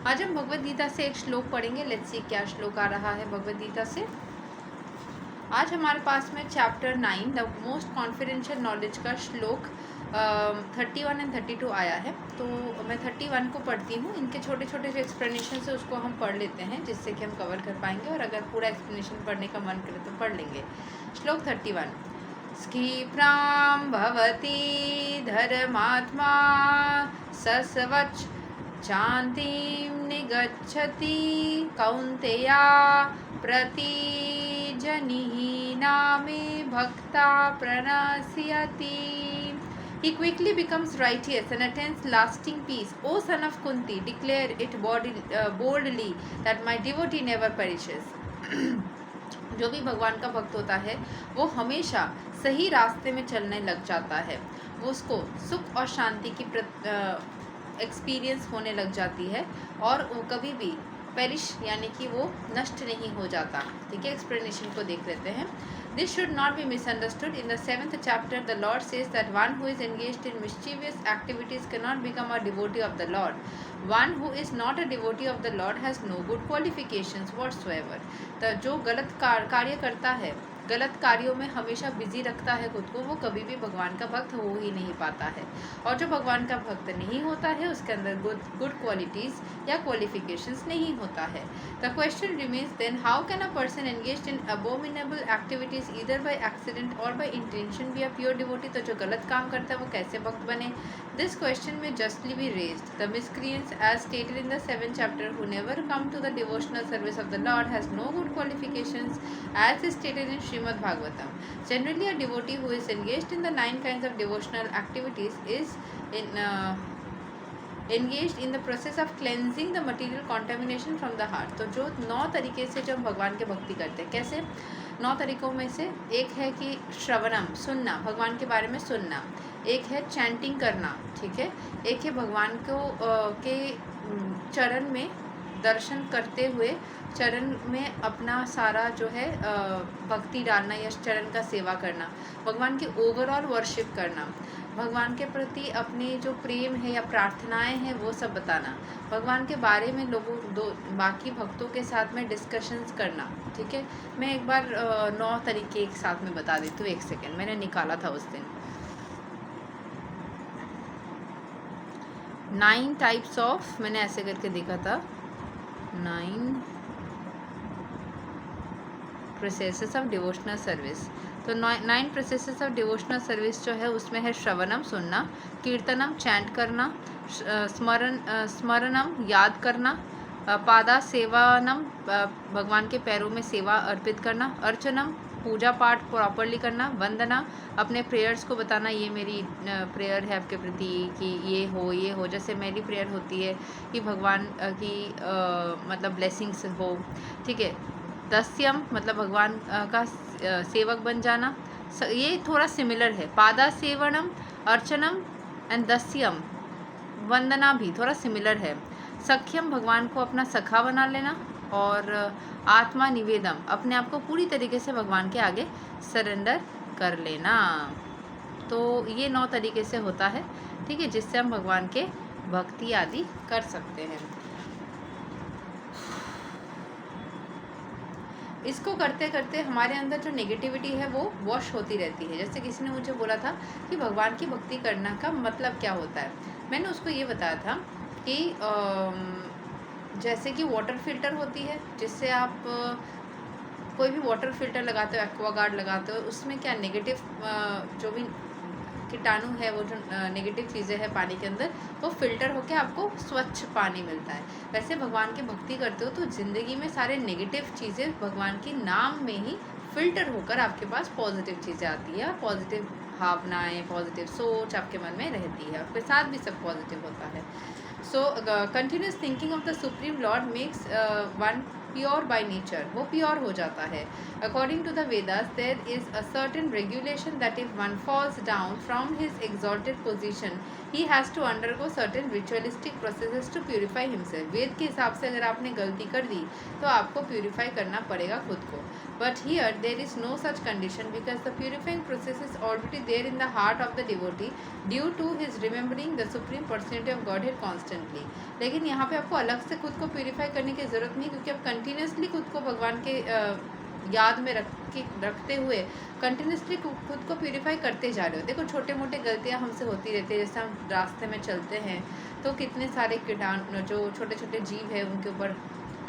आज हम भगवद गीता से एक श्लोक पढ़ेंगे। लेट्स सी क्या श्लोक आ रहा है भगवद गीता से। आज हमारे पास में chapter 9 the most confidential knowledge का श्लोक 31 एंड 32 आया है। तो मैं 31 को पढ़ती हूँ। इनके छोटे छोटे जो एक्सप्लेनेशन है उसको हम पढ़ लेते हैं, जिससे कि हम कवर कर पाएंगे, और अगर पूरा एक्सप्लेनेशन पढ़ने का मन करे तो पढ़ लेंगे। श्लोक 31। स्कीप्रां भवति धर्मात्मा सस्वच् शांतिं निगच्छति कौन्तेया प्रतिजनिः नामे भक्ता प्रणश्यति। He quickly becomes righteous and attains lasting peace. O son of Kunti, declare it boldly that my devotee never perishes. जो भी भगवान का भक्त होता है वो हमेशा सही रास्ते में चलने लग जाता है। वो उसको सुख और शांति की एक्सपीरियंस होने लग जाती है, और वो कभी भी पेरिश यानी कि वो नष्ट नहीं हो जाता। ठीक है, एक्सप्लेनेशन को देख लेते हैं। This should not be misunderstood. In the 7th chapter, the Lord says that one who is engaged in mischievous activities cannot become a devotee of the Lord. One who is not a devotee of the Lord has no good qualifications whatsoever. तो जो गलत कार्य करता है, गलत कार्यों में हमेशा बिजी रखता है खुद को, वो कभी भी भगवान का भक्त हो ही नहीं पाता है। और जो भगवान का भक्त नहीं होता है उसके अंदर गुड क्वालिटीज़ या क्वालिफिकेशंस नहीं होता है। The question remains then, how can a person engaged in abominable activities either by accident or by intention be a pure devotee? तो जो गलत काम करता है वो कैसे भक्त बने? दिस क्वेश्चन में justly be raised. The miscreants, as stated in the 7th chapter, who never come to the devotional service of the Lord, has no good qualifications, as is stated in Srimad Bhagavatam. Generally, a devotee who is engaged in the 9 kinds of devotional activities is engaged in the process of cleansing the material contamination from the heart. तो जो 9 तरीके से जब भगवान के भक्ति करते हैं, कैसे? 9 तरीकों में से एक है कि श्रवणम, सुनना, भगवान के बारे में सुनना। एक है चैंटिंग करना, ठीक है। एक है भगवान को के चरण में दर्शन करते हुए चरण में अपना सारा जो है भक्ति डालना या चरण का सेवा करना। भगवान की ओवरऑल वर्शिप करना, भगवान के प्रति अपने जो प्रेम है या प्रार्थनाएं हैं वो सब बताना, भगवान के बारे में बाकी भक्तों के साथ में डिस्कशंस करना। ठीक है, मैं एक बार 9 तरीके एक साथ में बता देती हूँ। 1 सेकेंड, मैंने निकाला था उस दिन। 9 टाइप्स ऑफ, मैंने ऐसे करके देखा था, 9 प्रोसेसेस ऑफ डिवोशनल सर्विस। तो 9 प्रोसेसेस ऑफ डिवोशनल सर्विस जो है उसमें है श्रवणम, सुनना, कीर्तनम, चैंट करना, स्मरणम, याद करना, पादा सेवनम, भगवान के पैरों में सेवा अर्पित करना, अर्चनम, पूजा पाठ प्रॉपरली करना, वंदना, अपने प्रेयर्स को बताना, ये मेरी प्रेयर है आपके प्रति कि ये हो, जैसे मेरी प्रेयर होती है कि भगवान की मतलब ब्लेसिंग्स हो। ठीक है, दस्यम मतलब भगवान का सेवक बन जाना, ये थोड़ा सिमिलर है। पादा सेवनम, अर्चनम एंड दस्यम, वंदना भी थोड़ा सिमिलर है। सख्यम, भगवान को अपना सखा बना लेना, और आत्मा निवेदम, अपने आप को पूरी तरीके से भगवान के आगे सरेंडर कर लेना। तो ये 9 तरीके से होता है, ठीक है, जिससे हम भगवान के भक्ति आदि कर सकते हैं। इसको करते करते हमारे अंदर जो नेगेटिविटी है वो वॉश होती रहती है। जैसे किसी ने मुझे बोला था कि भगवान की भक्ति करना का मतलब क्या होता है, मैंने उसको ये बताया था कि जैसे कि वाटर फिल्टर होती है, जिससे आप कोई भी वाटर फिल्टर लगाते हो, एक्वागार्ड लगाते हो, उसमें क्या नेगेटिव जो भी कीटाणु है, वो जो नेगेटिव चीज़ें हैं पानी के अंदर, वो फिल्टर होकर आपको स्वच्छ पानी मिलता है। वैसे भगवान की भक्ति करते हो तो ज़िंदगी में सारे नेगेटिव चीज़ें भगवान के नाम में ही फिल्टर होकर आपके पास पॉजिटिव चीज़ें आती है, पॉजिटिव भावनाएं, पॉजिटिव सोच आपके मन में रहती है, आपके साथ भी सब पॉजिटिव होता है। So continuous thinking of the supreme lord makes one pure by nature, वो प्योर हो जाता है। According to the Vedas there is a certain regulation that if one falls down from his exalted position he has to undergo certain ritualistic processes to purify himself. Veda के हिसाब से अगर आपने गलती कर दी तो आपको प्यूरिफाई करना पड़ेगा खुद को। But here there is no such condition, because the purifying process is already there in the heart of the devotee due to his remembering the Supreme Personality of Godhead constantly. Constantly. लेकिन यहाँ पे आपको अलग से खुद को purify करने की ज़रूरत नहीं, क्योंकि आप कंटिन्यूसली खुद को भगवान के याद में रखते हुए कंटिन्यूसली खुद को प्यूरिफाई करते जा रहे हो। देखो छोटे मोटे गलतियाँ हमसे होती रहती है, जैसे हम रास्ते में चलते हैं तो कितने सारे कीटाणु जो छोटे छोटे जीव है उनके ऊपर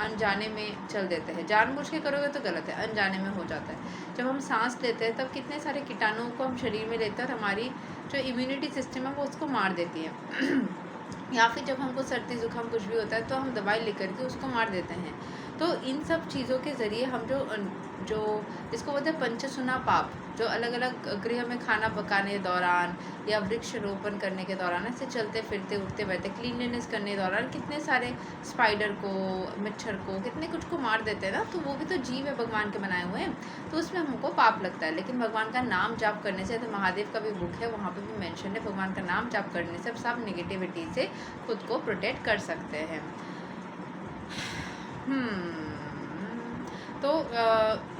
अनजाने में चल देते हैं। जानबूझ के करोगे तो गलत है, अनजाने में हो जाता है। जब हम सांस लेते हैं तब कितने सारे कीटाणुओं को हम शरीर में लेते हैं और हमारी जो इम्यूनिटी सिस्टम है वो उसको मार देती है या फिर जब हमको सर्दी जुकाम कुछ भी होता है तो हम दवाई लेकर के उसको मार देते हैं। तो इन सब चीज़ों के ज़रिए हम जो जिसको बोलते हैं पंचसुना पाप, जो अलग अलग गृह में खाना पकाने दौरान या वृक्ष रोपण करने के दौरान, ऐसे चलते फिरते उठते बैठते क्लीनलीनेस करने के दौरान कितने सारे स्पाइडर को, मच्छर को, कितने कुछ को मार देते हैं ना। तो वो भी तो जीव है भगवान के बनाए हुए हैं, तो उसमें हमको पाप लगता है। लेकिन भगवान का नाम जाप करने से, तो महादेव का भी बुक है वहाँ पे भी मेंशन है, भगवान का नाम जाप करने से सब नेगेटिविटी से खुद को प्रोटेक्ट कर सकते हैं। तो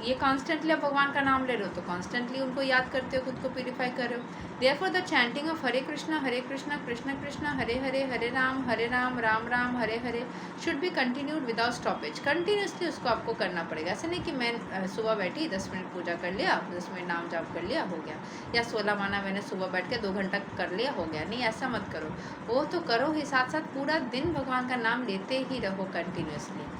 ये कॉन्स्टेंटली आप भगवान का नाम ले रहे हो तो कॉन्स्टेंटली उनको याद करते हो, खुद को प्यूरिफाई कर रहे हो। Therefore the chanting of Hare Krishna Krishna Krishna Hare Hare, Hare Ram Ram Ram Hare Hare should be continued without stoppage. Continuously उसको आपको करना पड़ेगा। ऐसा नहीं कि मैं सुबह बैठी 10 मिनट पूजा कर लिया, 10 मिनट नाम जाप कर लिया, हो गया, या 16 माना मैंने सुबह बैठ के 2 घंटा कर लिया, हो गया। नहीं, ऐसा मत करो। वो तो करो ही, साथ साथ पूरा दिन भगवान का नाम लेते ही रहो continuously.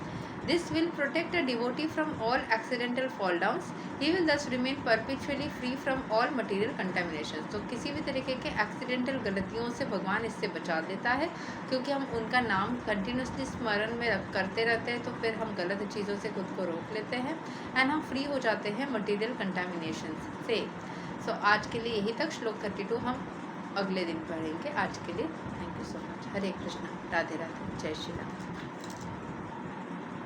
This will protect a devotee from all accidental fall downs. He will thus remain perpetually free from all material contaminations. तो किसी भी तरीके के एक्सीडेंटल गलतियों से भगवान इससे बचा देता है, क्योंकि हम उनका नाम कंटिन्यूसली स्मरण में करते रहते हैं। तो फिर हम गलत चीज़ों से खुद को रोक लेते हैं एंड हम फ्री हो जाते हैं मटेरियल कंटामिनेशन से। सो आज के लिए यही तक। श्लोक 32 हम अगले दिन पढ़ेंगे। आज के लिए थैंक यू सो मच। हरे कृष्णा, राधे राधे, जय श्री राम।